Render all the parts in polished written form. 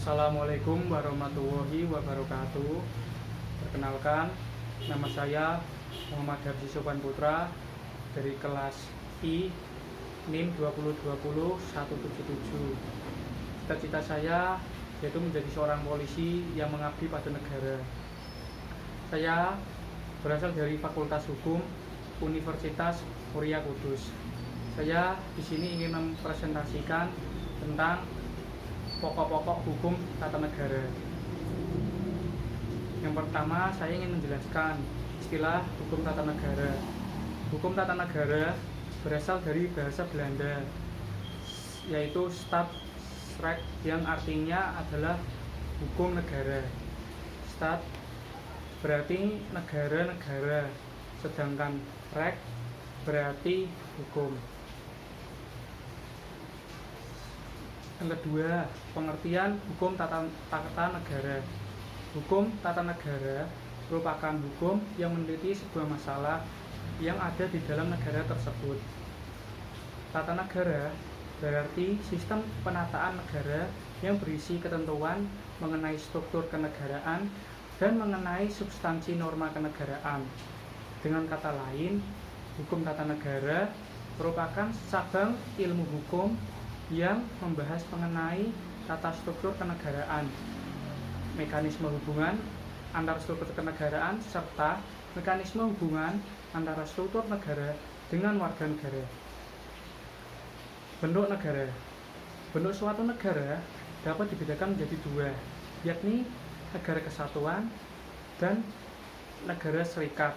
Assalamualaikum warahmatullahi wabarakatuh. Perkenalkan, nama saya Muhammad Habsi Sopan Putra dari kelas I NIM 2020-177. Cita-cita saya yaitu menjadi seorang polisi yang mengabdi pada negara. Saya berasal dari Fakultas Hukum Universitas Muria Kudus. Saya di sini ingin mempresentasikan tentang pokok-pokok hukum tata negara. Yang pertama, saya ingin menjelaskan istilah hukum tata negara. Hukum tata negara berasal dari bahasa Belanda, yaitu Staatsrecht, yang artinya adalah hukum negara. Staat berarti negara-negara, sedangkan Recht berarti hukum. Yang kedua, pengertian hukum tata negara. Hukum tata negara merupakan hukum yang meneliti sebuah masalah yang ada di dalam negara tersebut. Tata negara berarti sistem penataan negara yang berisi ketentuan mengenai struktur kenegaraan dan mengenai substansi norma kenegaraan. Dengan kata lain, hukum tata negara merupakan cabang ilmu hukum yang membahas mengenai tata struktur kenegaraan, mekanisme hubungan antara struktur kenegaraan, serta mekanisme hubungan antara struktur negara dengan warga negara. Bentuk negara. Bentuk suatu negara dapat dibedakan menjadi dua, yakni negara kesatuan dan negara serikat,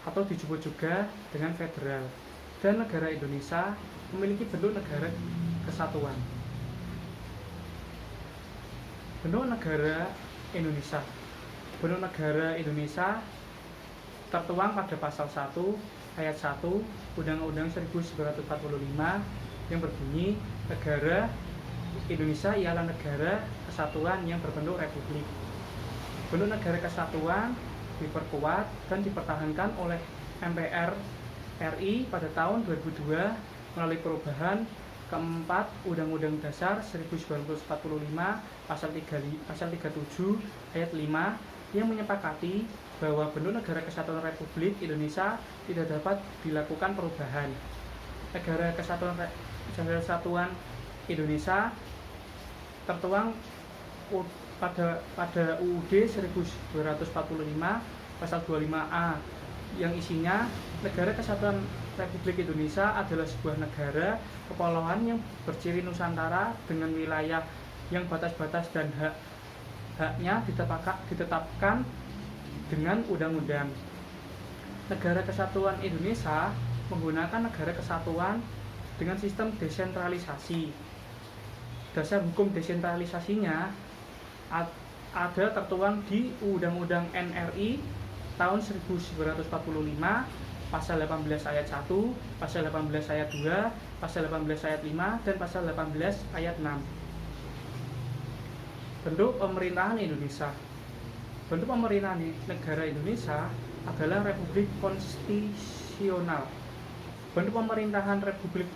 atau disebut juga dengan federal. Dan negara Indonesia memiliki bentuk negara kesatuan. Bentuk negara Indonesia. Bentuk negara Indonesia tertuang pada pasal 1 ayat 1 Undang-Undang 1945 yang berbunyi, negara Indonesia ialah negara kesatuan yang berbentuk republik. Bentuk negara kesatuan diperkuat dan dipertahankan oleh MPR RI pada tahun 2002 melalui perubahan keempat Undang-Undang Dasar 1945 pasal 37 ayat 5 yang menyepakati bahwa bentuk negara kesatuan Republik Indonesia tidak dapat dilakukan perubahan. Negara kesatuan Indonesia tertuang pada UUD 1945 pasal 25A yang isinya negara kesatuan Republik Indonesia adalah sebuah negara kepulauan yang berciri Nusantara dengan wilayah yang batas-batas dan hak-haknya ditetapkan dengan undang-undang. Negara Kesatuan Indonesia menggunakan negara kesatuan dengan sistem desentralisasi. Dasar hukum desentralisasinya ada tertuang di Undang-Undang NRI tahun 1945 pasal 18 ayat 1, pasal 18 ayat 2, pasal 18 ayat 5, dan pasal 18 ayat 6. Bentuk pemerintahan Indonesia. Bentuk pemerintahan negara Indonesia adalah Republik Konstitusional. Bentuk pemerintahan Republik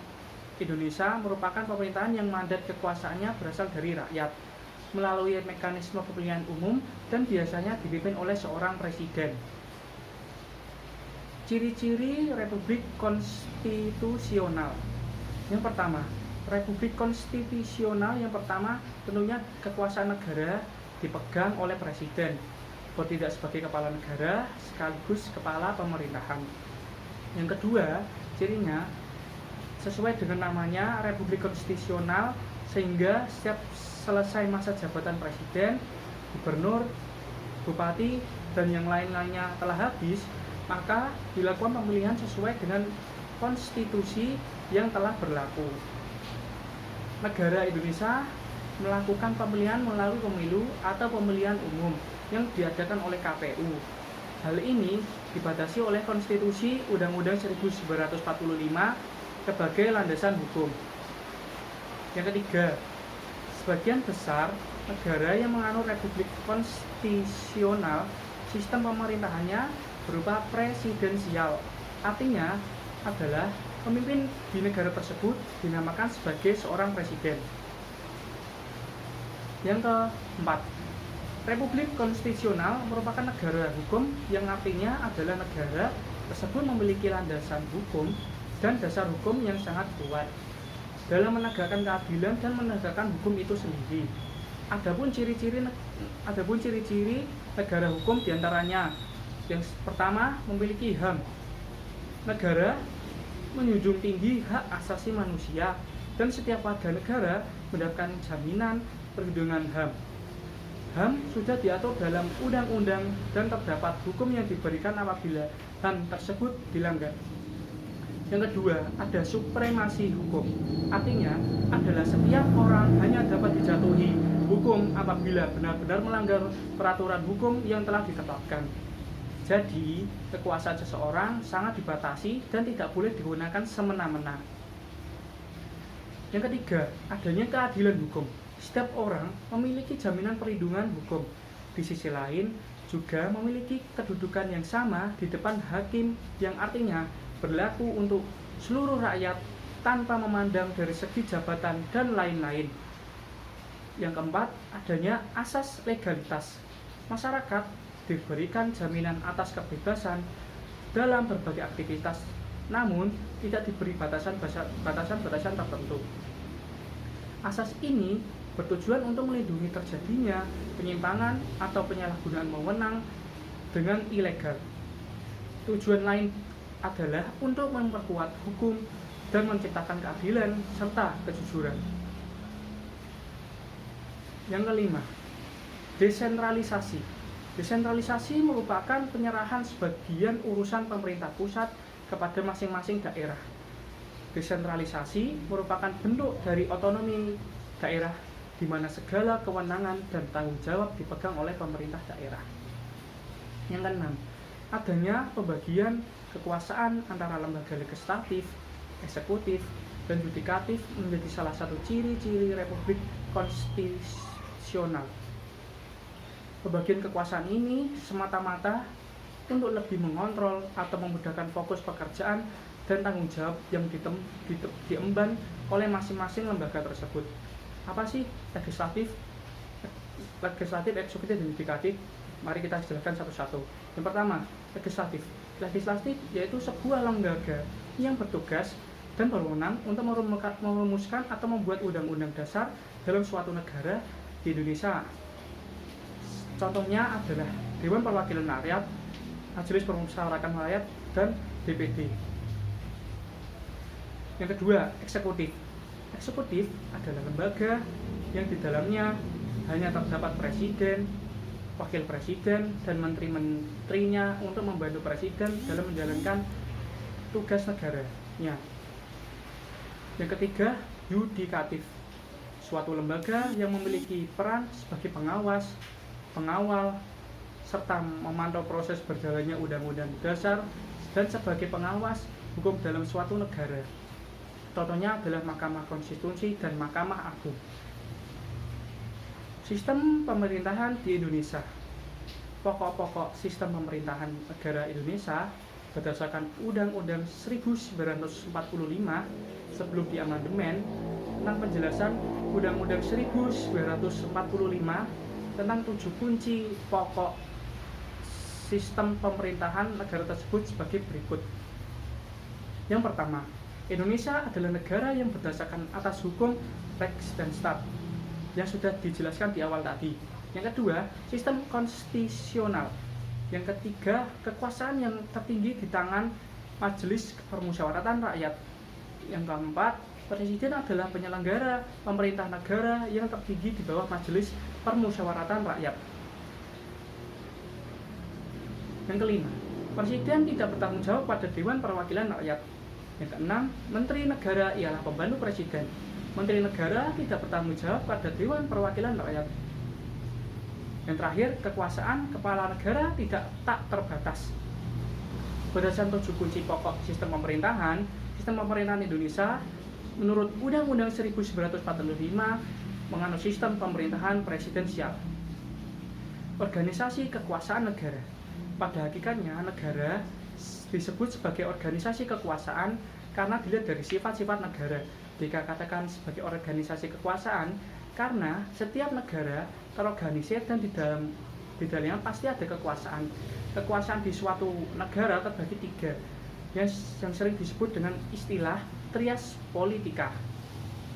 Indonesia merupakan pemerintahan yang mandat kekuasaannya berasal dari rakyat melalui mekanisme pemilihan umum dan biasanya dipimpin oleh seorang presiden. Ciri-ciri Republik Konstitusional. Yang pertama, Republik Konstitusional yang pertama tentunya kekuasaan negara dipegang oleh presiden, tidak sebagai kepala negara sekaligus kepala pemerintahan. Yang kedua, cirinya sesuai dengan namanya Republik Konstitusional, sehingga setiap selesai masa jabatan presiden, gubernur, bupati, dan yang lain-lainnya telah habis, maka dilakukan pemilihan sesuai dengan konstitusi yang telah berlaku. Negara Indonesia melakukan pemilihan melalui pemilu atau pemilihan umum yang diadakan oleh KPU. Hal ini dibatasi oleh konstitusi Undang-Undang 1945 sebagai landasan hukum. Yang ketiga, sebagian besar negara yang menganut Republik Konstitusional, sistem pemerintahannya berupa presidensial. Artinya adalah pemimpin di negara tersebut dinamakan sebagai seorang presiden. Yang keempat, Republik konstitusional merupakan negara hukum yang artinya adalah negara tersebut memiliki landasan hukum dan dasar hukum yang sangat kuat dalam menegakkan keadilan dan menegakkan hukum itu sendiri. Adapun ciri-ciri negara hukum diantaranya, yang pertama, memiliki HAM. Negara menjunjung tinggi hak asasi manusia dan setiap warga negara mendapatkan jaminan perlindungan HAM. HAM sudah diatur dalam undang-undang dan terdapat hukum yang diberikan apabila HAM tersebut dilanggar. Yang kedua, ada supremasi hukum. Artinya adalah setiap orang hanya dapat dijatuhi hukum apabila benar-benar melanggar peraturan hukum yang telah ditetapkan. Jadi, kekuasaan seseorang sangat dibatasi dan tidak boleh digunakan semena-mena. Yang ketiga, adanya keadilan hukum. Setiap orang memiliki jaminan perlindungan hukum. Di sisi lain, juga memiliki kedudukan yang sama di depan hakim, yang artinya berlaku untuk seluruh rakyat tanpa memandang dari segi jabatan dan lain-lain. Yang keempat, adanya asas legalitas. Masyarakat diberikan jaminan atas kebebasan dalam berbagai aktivitas, namun tidak diberi batasan-batasan tertentu. Asas ini bertujuan untuk melindungi terjadinya penyimpangan atau penyalahgunaan wewenang dengan ilegal. Tujuan lain adalah untuk memperkuat hukum dan menciptakan keadilan serta kejujuran. Yang kelima, desentralisasi. Desentralisasi merupakan penyerahan sebagian urusan pemerintah pusat kepada masing-masing daerah. Desentralisasi merupakan bentuk dari otonomi daerah di mana segala kewenangan dan tanggung jawab dipegang oleh pemerintah daerah. Yang keenam, adanya pembagian kekuasaan antara lembaga legislatif, eksekutif, dan yudikatif menjadi salah satu ciri-ciri Republik konstitusional. Pembagian kekuasaan ini semata-mata untuk lebih mengontrol atau memudahkan fokus pekerjaan dan tanggung jawab yang diemban oleh masing-masing lembaga tersebut. Apa sih legislatif, eksekutif, dan yudikatif? Mari kita jelaskan satu-satu. Yang pertama, legislatif. Legislatif yaitu sebuah lembaga yang bertugas dan berwenang untuk merumuskan atau membuat undang-undang dasar dalam suatu negara di Indonesia. Contohnya adalah Dewan Perwakilan Rakyat, Majelis Permusyawaratan Rakyat, dan DPD. Yang kedua, eksekutif. Eksekutif adalah lembaga yang di dalamnya hanya terdapat presiden, wakil presiden, dan menteri-menterinya untuk membantu presiden dalam menjalankan tugas negaranya. Yang ketiga, yudikatif. Suatu lembaga yang memiliki peran sebagai pengawas, pengawal, serta memantau proses berjalannya undang-undang dasar dan sebagai pengawas hukum dalam suatu negara. Contohnya adalah Mahkamah Konstitusi dan Mahkamah Agung. Sistem pemerintahan di Indonesia. Pokok-pokok sistem pemerintahan negara Indonesia berdasarkan Undang-Undang 1945 sebelum diamandemen tentang penjelasan Undang-Undang 1945 tentang 7 kunci pokok sistem pemerintahan negara tersebut sebagai berikut. Yang pertama, Indonesia adalah negara yang berdasarkan atas hukum Rex dan Stat yang sudah dijelaskan di awal tadi. Yang kedua, sistem konstitusional. Yang ketiga, kekuasaan yang tertinggi di tangan Majelis Permusyawaratan Rakyat. Yang keempat, presiden adalah penyelenggara pemerintah negara yang tertinggi di bawah Majelis Permusyawaratan Rakyat. Yang kelima, presiden tidak bertanggung jawab pada Dewan Perwakilan Rakyat. Yang keenam, menteri negara ialah pembantu presiden. Menteri negara tidak bertanggung jawab pada Dewan Perwakilan Rakyat. Yang terakhir, kekuasaan kepala negara tak terbatas. Berdasarkan 7 kunci pokok sistem pemerintahan Indonesia menurut Undang-Undang 1945 menganut sistem pemerintahan presidensial. Organisasi kekuasaan negara. Pada hakikatnya, negara disebut sebagai organisasi kekuasaan karena dilihat dari sifat-sifat negara. Jika katakan sebagai organisasi kekuasaan, Karena setiap negara terorganisir dan di dalamnya pasti ada kekuasaan. Kekuasaan di suatu negara terbagi tiga, yang sering disebut dengan istilah trias politika.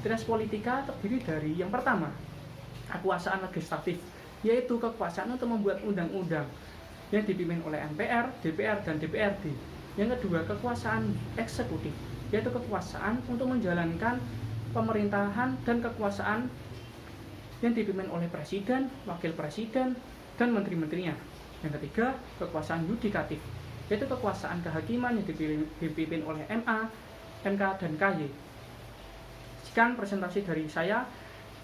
Trias politika terdiri dari yang pertama, kekuasaan legislatif, yaitu kekuasaan untuk membuat undang-undang yang dipimpin oleh MPR, DPR, dan DPRD. Yang kedua, kekuasaan eksekutif, yaitu kekuasaan untuk menjalankan pemerintahan dan kekuasaan yang dipimpin oleh presiden, wakil presiden, dan menteri-menterinya. Yang ketiga, kekuasaan yudikatif, yaitu kekuasaan kehakiman yang dipimpin oleh MA, MK, dan KY. Sekian presentasi dari saya.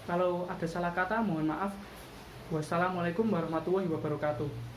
Kalau ada salah kata, mohon maaf. Wassalamualaikum warahmatullahi wabarakatuh.